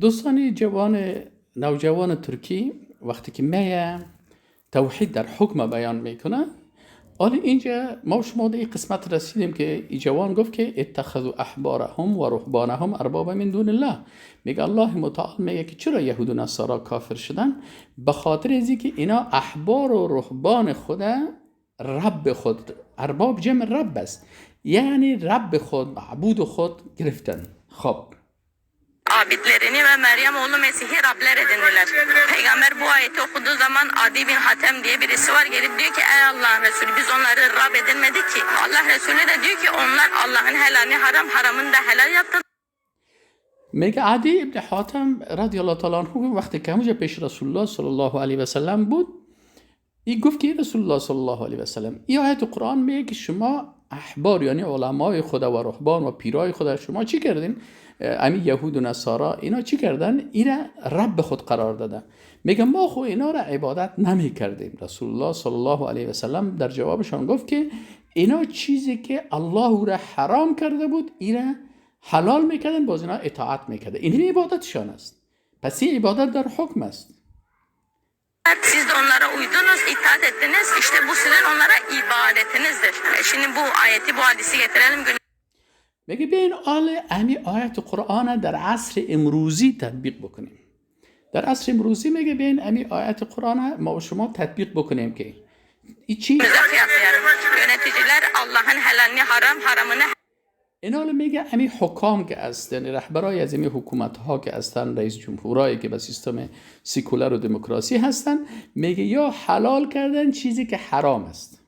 دوستان نوجوان ترکی وقتی که میه توحید در حکم بیان میکنه، حالا اینجا ما شما در این قسمت رسیدیم که این جوان گفت که اتخذوا احبارهم و رهبانهم اربابا من دون الله. میگه الله متعال میگه که چرا یهود و نصارا کافر شدن؟ به خاطر از اینکه اینا احبار و رهبان خود رب خود، ارباب جمع رب است، یعنی رب خود، معبود خود گرفتن. خب abidlerini ve Meryem oğlu Mesih'i Rabler edindiler. Peygamber bu ayeti okuduğu zaman Adi bin Hatem diye birisi var, gelip diyor ki ey Allah'ın Resulü biz onları Rab edinmedik ki. Allah Resulü de diyor ki onlar Allah'ın helalini haram, haramını da helal yaptılar. میگه عدی ابن حاتم رضی الله تعالی عنه وقتی که همونجا پیش رسول الله صلی الله علیه و سلم بود، این گفت که رسول الله صلی الله علیه و سلم این آیت قرآن میگه که شما احبار یعنی علمای خدا و رهبان و پیرای خدا شما چی کردین؟ امی یهود و نصارا اینا چی کردن؟ اینا رب خود قرار دادن. میگه ما خو اینا را عبادت نمی کردیم. رسول الله صلی الله علیه و سلم در جوابشان گفت که اینا چیزی که الله را حرام کرده بود اینا حلال میکردن، باز اینا اطاعت میکردن. این عبادتشان است. پس این عبادت در حکم است. Siz de onlara uydunuz, itaat ettiniz. İşte bu sizin onlara ibadetinizdir. Şimdi bu ayeti, bu hadisi getirelim. میگه بین امی آیت قرآن در عصر امروزی تطبیق بکنیم. در عصر امروزی میگه بین امی آیت قرآن ما و شما تطبیق بکنیم که چی؟ Yöneticiler Allah'ın helalini haram, haramını اینا میگه امی حکام که است، یعنی رهبرای از امی حکومت ها که هستن، رئیس جمهورایی که به سیستم سیکولر و دموکراسی هستن، میگه یا حلال کردن چیزی که حرام است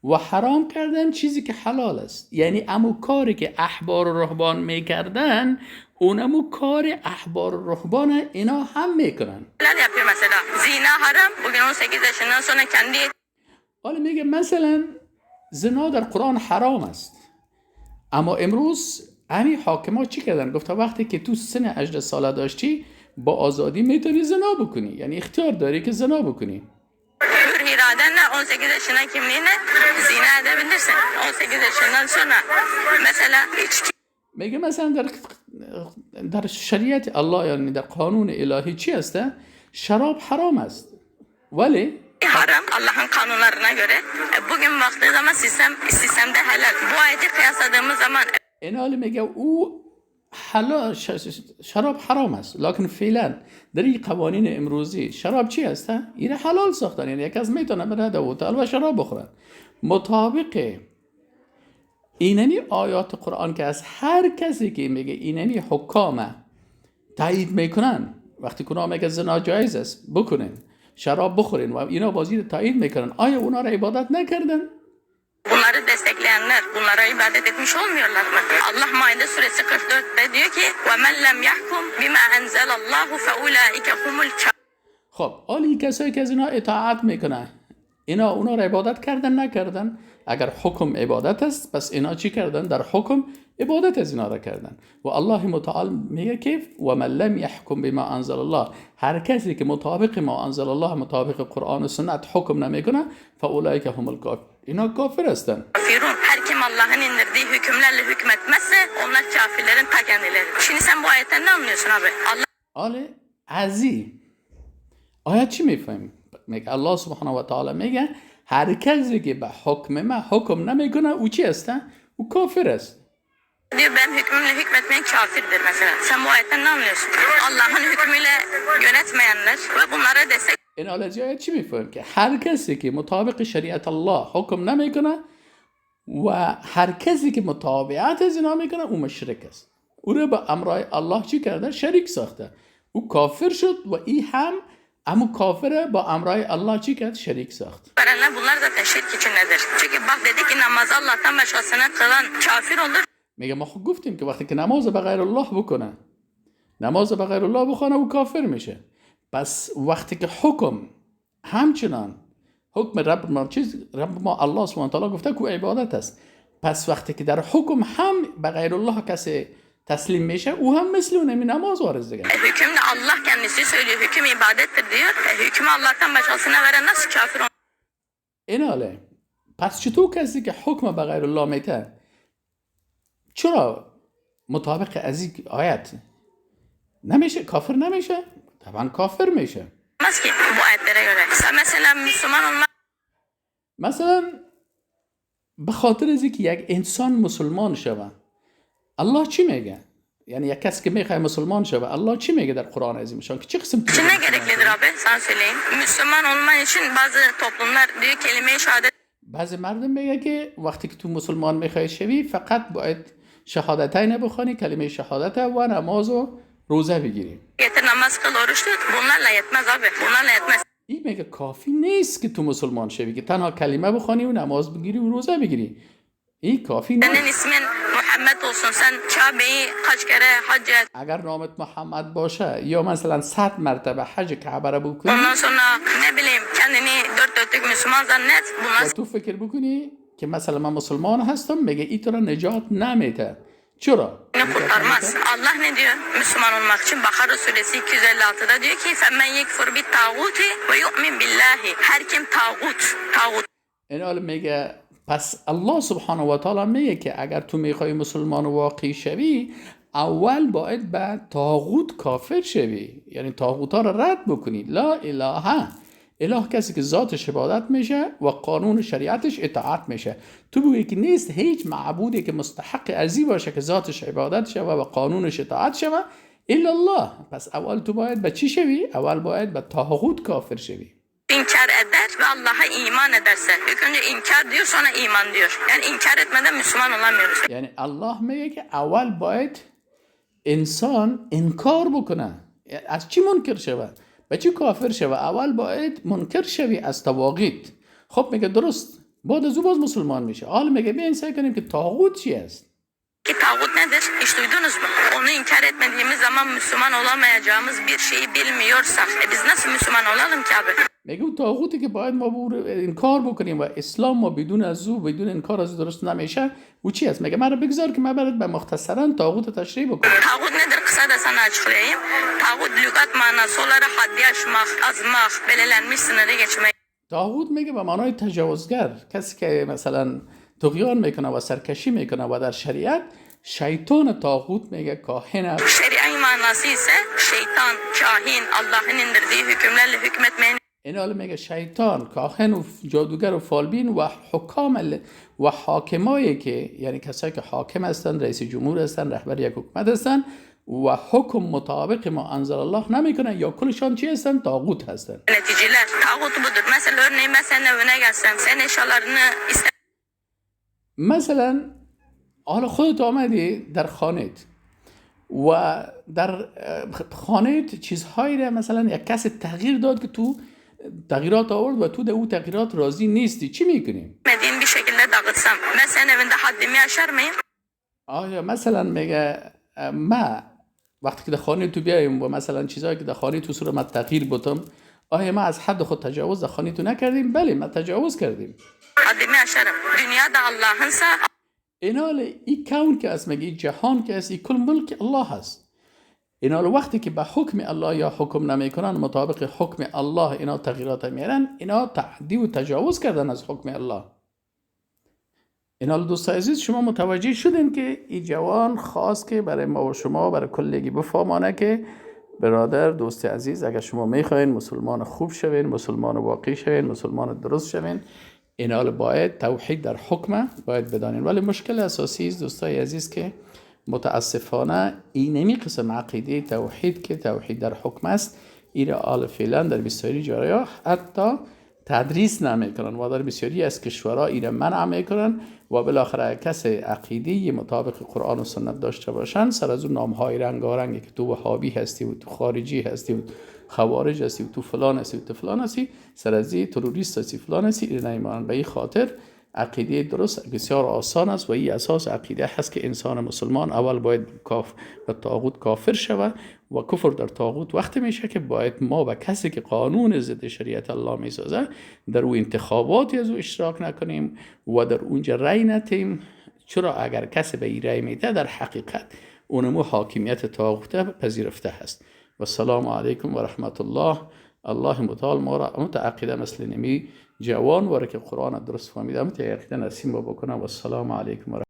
و حرام کردن چیزی که حلال است. یعنی امو کاری که احبار و رهبان میکردن اونمو کار احبار و رهبان اینا هم میکنن. yapıyor mesela. Zina haram. Bugün 18 yaşından sonra kendi حالا میگه مثلا زنا در قرآن حرام است، اما امروز همین حاکما چی کردن؟ گفت وقتی که تو سن 18 ساله داشتی با آزادی میتونی زنا بکنی، یعنی اختیار داری که زنا بکنی. hür iradenle 18 yaşına kimliğine zina edebilirsin. 18 yaşından sonra mesela içki میگه مثلا در شریعت الله، یعنی در قانون الهی چی هسته؟ شراب حرام است، ولی haram Allah'ın kanunlarına göre. Bugün baktığı zaman sistemde helal. Bu ayeti kıyasladığımız zaman این حال میگه او حلال شراب حرام است، لکن فعلا در این قوانین امروزی شراب چی هسته؟ این حلال ساختن، یعنی یک از میتونه بره در هتل و شراب بخورن. مطابق اینمی آیات قرآن که از هر کسی که میگه اینمی حکام تایید میکنن، وقتی که اونا میگه زنا جایز است بکنن، شراب بخورین و اینا بازی تایید میکنن، آیا اونا را عبادت نکردن؟ bunları destekleyenler bunlara ibadet etmiş olmuyorlar mı? Allah Maide suresi 44'te diyor ki وَمَنْ لَمْ يَحْكُمْ بِمَا أَنْزَلَ اللّٰهُ فَاُولَٰئِكَ هُمُ الْكَافِرُونَ. خب حالی کسایی که از اینا اطاعت میکنن، اونا را عبادت کردن نکردن؟ اگر حکم عبادت است پس اینا چی کردن؟ در حکم عبادت از اینا را کردن. و الله متعال میگه که و من لم یحکم بما انزل الله، هر کسی که مطابق ما انزل الله، مطابق قرآن و سنت حکم نمیکنه، فاولئک هم الکافرون، اینا کافر هستن. Her kim Allah'ın indirdiği hükümlerle hükmetmezse onlar kafirlerin ta kendileri. Şimdi sen bu ayetten ne anlıyorsun abi? آله عزی آیت چی میفهمیم؟ میگه الله سبحانه و تعالی میگه هر کسی که به حکم ما حکم نمیکنه او چی هسته؟ او کافر است. Diyor ben hükmümle hükmetmeyen kafirdir mesela. Sen bu ayetten ne anlıyorsun? Allah'ın hükmüyle yönetmeyenler ve bunlara destek. این آیت چی میفهمیم؟ که هر کسی که مطابق شریعت الله حکم نمیکنه و هر کسی که مطابقت از اینا میکنه او مشرک است، او رو به امرای الله چی کرده؟ شریک ساخته، او kafir شد و این هم اما کافره با امرای الله چی کرد؟ شریک ساخت. Verenler bunlar zaten şirk içindedir. Çünkü bak dedi ki namazı Allah'tan başkasına kılan kafir olur. میگه ما خود گفتیم که وقتی که نماز به غیر الله بکنه، نماز به غیر الله بخونه او کافر میشه. پس وقتی که حکم همچنان حکم رب ما الله سبحانه و تعالی گفته که عبادت است، پس وقتی که در حکم هم به غیر الله کسی تسلیم میشه او هم مثل اون نماز وارد دیگه. Hüküm de Allah kendisi söylüyor. Hüküm ibadettir diyor. Hükmü Allah'tan başkasına veren nasıl kafir olur? این حاله پس چطور کسی که حکم به غیر الله میته چرا مطابق از این آیت نمیشه، کافر نمیشه، طبعا کافر میشه. است که باید بره göre. مثلا مسلمان olmak مثلا به خاطر از اینکه یک انسان مسلمان شود، الله چی میگه؟ یعنی یک کسی که میخواد مسلمان شود، الله چی میگه در قرآن عظیمشان که چه قسم için ne gereklidir abi? Sana söyleyeyim. Müslüman olman için bazı toplumlar diyor kelime-i şehadet بعضی مردم میگه که وقتی که تو مسلمان میخوای شوی فقط باید شهادتین بخوانی، کلمه شهادت و نماز و روزه بگیری. getir, namaz kıl, oruç tut. Bunlarla yetmez abi. Bunlarla yetmez. این میگه کافی نیست که تو مسلمان شوی که تنها کلمه بخوانی و نماز بگیری و روزه بگیری. این کافی نیست. Senin ismin Muhammed olsun. Sen Kabe'yi kaç kere hac et. اگر نامت محمد باشه یا مثلا 100 مرتبه حج کعبه را بکنی Ondan sonra ne bileyim kendini dört dörtlük Müslüman zannet. Bunlar و تو فکر بکنی که مثلا من مسلمان هستم، میگه این تو را نجات نمیده. چرا؟ seni kurtarmaz. Allah ne diyor Müslüman olmak için? Bakara suresi 256'da diyor ki فَمَنْ يَكْفُرْ بِالْتَاغُوتِ وَيُؤْمِنْ بِاللّٰهِ. Her kim tağut این حال میگه پس الله سبحانه و تعالی میگه که اگر تو میخوای مسلمان واقعی شوی، اول باید به طاغوت کافر شوی، یعنی طاغوت ها را رد بکنی. لا اله، اله کسی که ذاتش عبادت میشه و قانون شریعتش اطاعت میشه. تو بگویی که نیست هیچ معبودی که مستحق ارزی باشه که ذاتش عبادت شوه و قانونش اطاعت شوه الا الله. پس اول تو باید به چی شوی؟ اول باید به طاغوت کافر شوی. inkar eder ve Allah'a iman ederse. İlk önce inkar diyor, sonra iman diyor. Yani inkar etmeden Müslüman olamıyoruz. یعنی الله میگه که اول باید انسان انکار بکنه. از چی منکر شوه؟ به چی کافر شوه؟ اول باید منکر شوی از طواغیت. خب میگه درست، بعد از او باز مسلمان میشه. حالا میگه بیاین سعی کنیم که طاغوت چی است. Ki tağut nedir? Hiç duydunuz mu? Onu inkar etmediğimiz zaman Müslüman olamayacağımız bir şeyi bilmiyorsak biz nasıl Müslüman olalım ki abi? میگه اون طاغوتی که باید ما انکار بکنیم و اسلام ما بدون از او، بدون انکار از او درست نمیشه، او چی است؟ میگه من رو بگذار که من برات به مختصرا طاغوت تشریح بکنم. Tağut nedir? Kısa da sana açıklayayım. Tağut lügat manası olarak haddi aşmak, azmak, belirlenmiş sınırı geçmek. طاغوت میگه به معنای تجاوزگر، کسی که مثلا طغیان میکنه و سرکشی میکنه و در شریعت şeytan طاغوت میگه کاهن. Şeria manası ise şeytan, kahin, Allah'ın indirdiği hükümlerle hükmetmeyen این حالا میگه شیطان، کاهن و جادوگر و فالبین و حکام و حاکمایی که یعنی کسایی که حاکم هستن، رئیس جمهور هستن، رهبر یک حکومت هستن و حکم مطابق ما انزل الله نمیکنن یا کلشان چی هستن؟ طاغوت هستن. yöneticiler. Tağut budur. Mesela örneğin ben senin evine gelsem, senin eşyalarını مثلا حالا خودت آمدی در خانت و در خانت چیزهایی را مثلا یک کس تغییر داد که تو تغییرات آورد و تو در او تغییرات راضی نیستی، چی میکنیم؟ istemediğin bir şekilde dağıtsam, ben senin evinde haddimi aşar mıyım? آیا مثلا میگه ما وقتی که در خانه تو بیایم و مثلا چیزهایی که در خانه تو صورت ما تغییر بودم، آیا ما از حد خود تجاوز در خانه تو نکردیم؟ بله، ما تجاوز کردیم. Haddimi aşarım. Dünya da Allah'ınsa این حال این کون که است، میگه این جهان که است، این کل ملک الله هست. این حال وقتی که به حکم الله یا حکم نمیکنن، مطابق حکم الله اینا تغییرات میارن، اینا تعدی و تجاوز کردن از حکم الله. این حال دوستان عزیز، شما متوجه شدین که این جوان خواست که برای ما و شما، برای کلگی بفهمانه که برادر، دوست عزیز، اگر شما میخواین مسلمان خوب شوین، مسلمان واقعی شوین، مسلمان درست شوین، این حال باید توحید در حکم باید بدانین. ولی مشکل اساسی است دوستای عزیز که متاسفانه این نمی قسم عقیده توحید که توحید در حکم است، این را فعلا در بسیاری جاها حتی تدریس نمیکنن و در بسیاری از کشورها این را منع میکنن و بالاخره کسی عقیده مطابق قرآن و سنت داشته باشن، سر از اون نامهای رنگارنگی که تو وهابی هستی و تو خارجی هستی و خوارج هستی و تو فلان هستی و تو فلان هستی، سر از تروریست هستی فلان هستی، این نمیمانن. به این خاطر عقیده درست بسیار آسان است و این اساس عقیده هست که انسان مسلمان اول باید به طاغوت کافر شود و کفر در طاغوت وقتی میشه که باید ما و کسی که قانون ضد شریعت الله میسازه در او انتخاباتی از او اشتراک نکنیم و در اونجا رأی ندیم. چرا؟ اگر کسی به این رأی میده در حقیقت اونمو حاکمیت طاغوت پذیرفته هست. و السلام علیکم و رحمت الله. الله متعال ما را متعقیده مثل نمی جوان واره که قرآن درست فهمیده متعقیده نصیب بکنم. و السلام علیکم و رحمت الله.